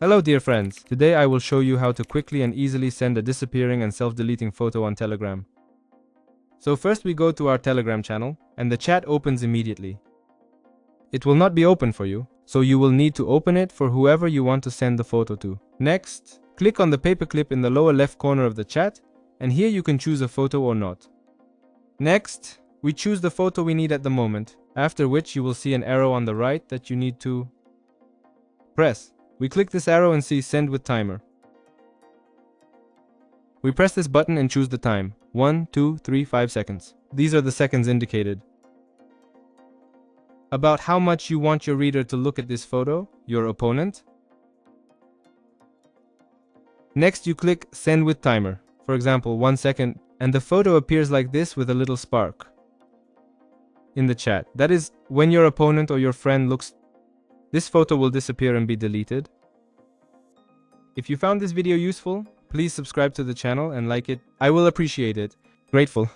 Hello dear friends, today I will show you how to quickly and easily send a disappearing and self-deleting photo on Telegram. So first we go to our Telegram channel, and the chat opens immediately. It will not be open for you, so you will need to open it for whoever you want to send the photo to. Next, click on the paperclip in the lower left corner of the chat, and here you can choose a photo or not. Next, we choose the photo we need at the moment, after which you will see an arrow on the right that you need to press. We click this arrow and see Send with Timer. We press this button and choose the time, 1, 2, 3, 5 seconds. These are the seconds indicated. About how much you want your reader to look at this photo, your opponent. Next you click Send with Timer, for example 1 second, and the photo appears like this with a little spark in the chat. That is, when your opponent or your friend looks, this photo will disappear and be deleted. If you found this video useful, please subscribe to the channel and like it. I will appreciate it. Grateful.